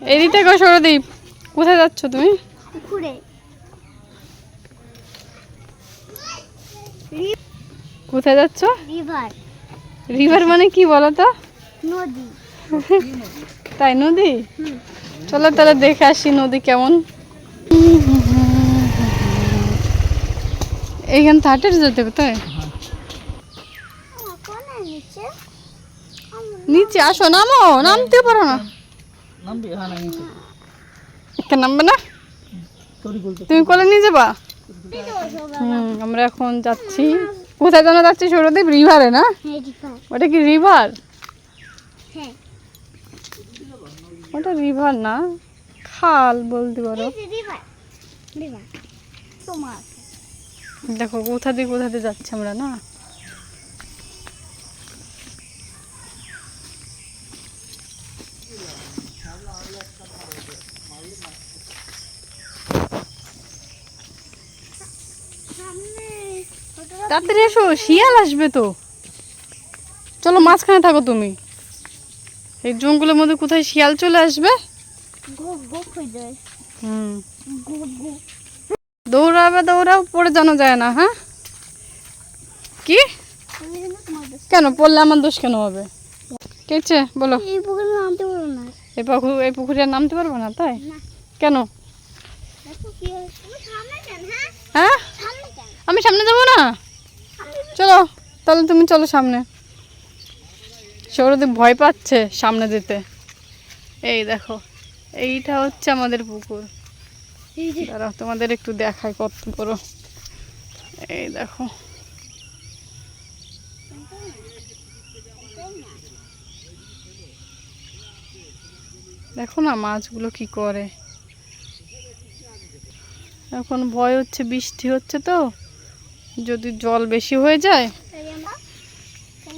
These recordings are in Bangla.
এদিকে গো সৌরদীপ, কোথায় যাচ্ছ তুমি? পুকুরে। কোথায় যাচ্ছ? রিভার। রিভার মানে কি বলো তো? নদী। তাই নদী? চলো তাহলে দেখে আসি নদী কেমন। এইখান হাঁটে যেতে হবে তাই? নিচে আসো, নামো, নামতে পারো না? নামবে না? তুমি কোলে নিয়ে যাবা? আমরা এখন যাচ্ছি, কোথায় যেন যাচ্ছি সৌরদীপ? রিভারে না? ওটা কি রিভার? ওটা রিভার না, খাল বলতে পারো। দেখো কোথা দিয়ে যাচ্ছি আমরা না। তাড়াতাড়ি এসো, শিয়াল আসবে তো। চলো মাঝখানে থাকো তুমি। এই জঙ্গলের মধ্যে কোথায় শিয়াল চলে আসবে। দৌড়াও, পড়ে জানো যায় না। হ্যাঁ কি কেন পড়লে আমার দোষ কেন হবে? কেছে বলো? এই পুকুরে নামতে পারবো না। এই পুকুরে নামতে পারবো না তাই? কেন? হ্যাঁ আমি সামনে যাবো না? চলো তাহলে তুমি চলো সামনে। সৌরদীপ ভয় পাচ্ছে সামনে যেতে। এই দেখো, এইটা হচ্ছে আমাদের পুকুর। দাঁড়াও তোমাদের একটু দেখাই কত বড়। এই দেখো, দেখো না মাছগুলো কি করে। এখন ভয় হচ্ছে, বৃষ্টি হচ্ছে তো, যদি জল বেশি হয়ে যায়।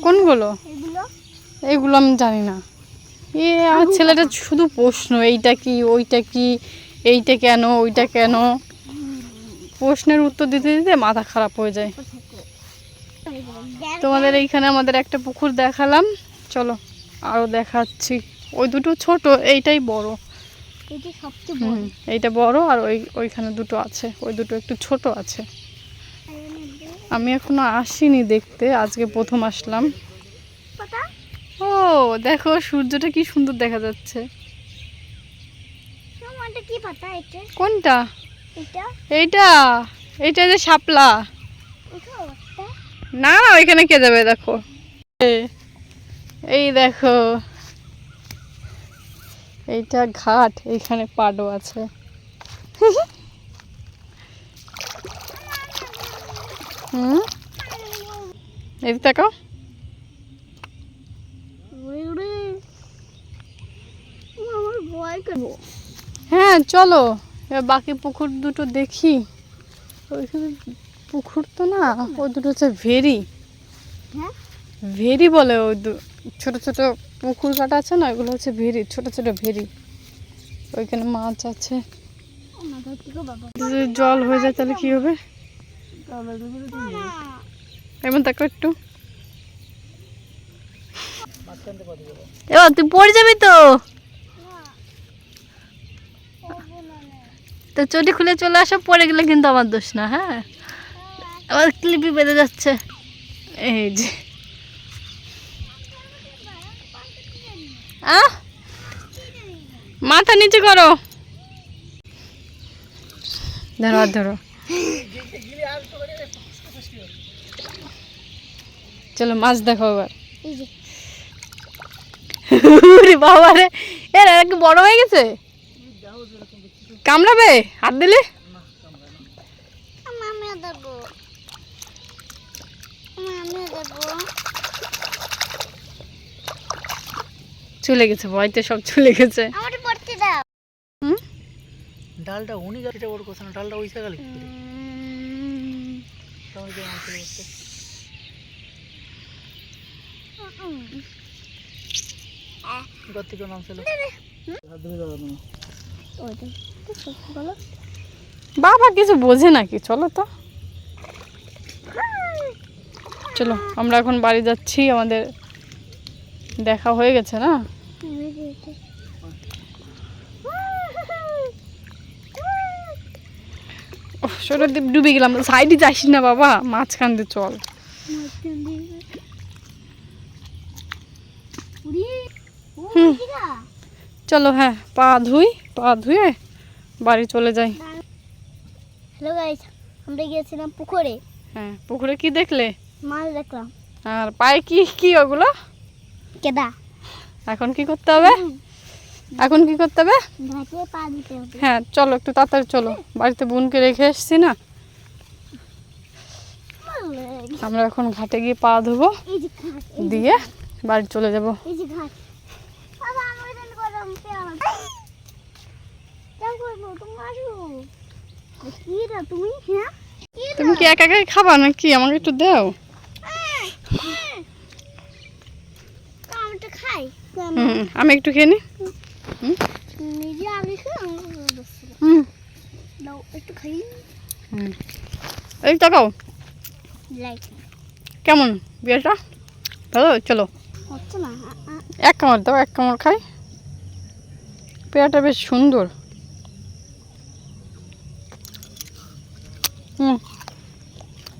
কোনগুলো? এইগুলো আমি জানি না। আমার ছেলেটা শুধু প্রশ্ন, এইটা কি, ওইটা কি, এইটা কেন, ওইটা কেন, প্রশ্নের উত্তর দিতে দিতে মাথা খারাপ হয়ে যায়। তোমাদের এইখানে আমাদের একটা পুকুর দেখালাম, চলো আরো দেখাচ্ছি। ওই দুটো ছোট, এইটাই বড়। এইটা বড় আর ওইখানে দুটো আছে, ওই দুটো একটু ছোট আছে। আমি এখনো আসিনি দেখতে, আজকে প্রথম আসলাম। ও দেখো সূর্যটা কি সুন্দর দেখা যাচ্ছে। কোনটা? এইটা এইটা যে শাপলা না, ওইখানে কে যাবে? দেখো এই দেখো, এইটা ঘাট, এইখানে পাড়ও আছে। এই তাকাও। হ্যাঁ চলো এবার বাকি পুকুর দুটো দেখি। ওইখানে পুকুর তো না, ওই দুটো হচ্ছে ভেরি। ভেরি বলে ওই ছোট ছোট পুকুর কাটা আছে না, ওইগুলো হচ্ছে ভেরি, ছোট ছোট ভেরি। ওইখানে মাছ আছে। যদি জল হয়ে যায় তাহলে কি হবে? এমন তাকে একটু, এবার তুই পড়ে যাবি তো। তো চটি খুলে চলে আসো, পড়ে গেলে কিন্তু আমার দোষ না। হ্যাঁ আবার ক্লিপি বেঁধে যাচ্ছে। এই যে মাথা নিচে করো, ধরো ধরো। চলো মাছ দেখো এবার। বাবা রে, এরা কি বড় হয়ে গেছে? কামড়াবে হাত দিলে? চলে গেছে, ভয়তে সব চলে গেছে। ডালটা উনি গাছটা বড় কথা না, ডালটা ওই জায়গা লিখতে নাম ছিল বাবা কিছু বোঝে নাকি। চলো তো, চলো আমরা এখন বাড়ি যাচ্ছি। আমাদের দেখা হয়ে গেছে না? সরে ডুবে গেলাম, সাইডে যাইস না বাবা, মাঝখান দিয়ে চল। চলো হ্যাঁ, পা ধুয়ে বাড়ি চলে যাই। হ্যালো গাইস, আমরা গিয়েছিলাম পুকুরে, হ্যাঁ পুকুরে কি দেখলে? মাছ দেখলাম। আর পায়ে কি কি ওগুলো? কেদা। এখন কি করতে হবে? এখন কি করতে হবে? ঘাটে পা দিতে হবে। হ্যাঁ চলো একটু তাড়াতাড়ি চলো, বাড়িতে বোনকে রেখে এসছি না। আমরা এখন ঘাটে গিয়ে পা ধুবো, এই যে ঘাট, দিয়ে বাড়ি চলে যাব। এই যে ঘাট। বাবা আমি ওইদিন করলাম পেয়ারা। কেমন করবো তুমি আসো। কি রে তুমি? হ্যাঁ তুমি কি একা একাই খাবা নাকি? আমাকে একটু দাও। আমি তো খাই। আমি একটু খেয়ে নিই। নিজে আগে খাই, হুম দাও একটু খাই। এই তাকাও, লাইক কেমন বিয়েটা? ভালো, চলো হচ্ছে না। এক কামড় দাও, এক কামড় খাই। পেয়ারাটা বেশ সুন্দর।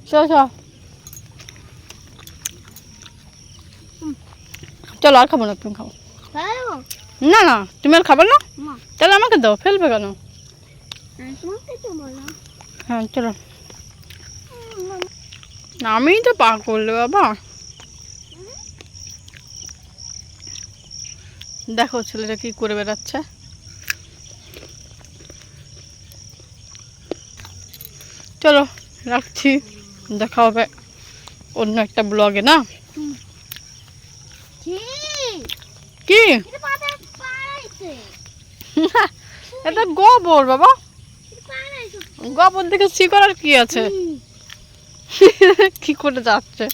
চলো চলো চলো, আর খাবো না, তুমি খাও। খাবো না না, তুমি আর খাবে না? মা, তাহলে আমাকে দাও, ফেলবে কেন? তোমাকে তো বললাম। হ্যাঁ চলো। আমি তো পা করলে বাবা। দেখো ছেলেটা কি করে বেড়াচ্ছে। চলো রাখছি, দেখা হবে অন্য একটা ব্লগে না? কি এটা পাতা পাইছে। এটা গোবর বাবা, গোবর দেখে শিকড় আর কি আছে? কি করে যাচ্ছে।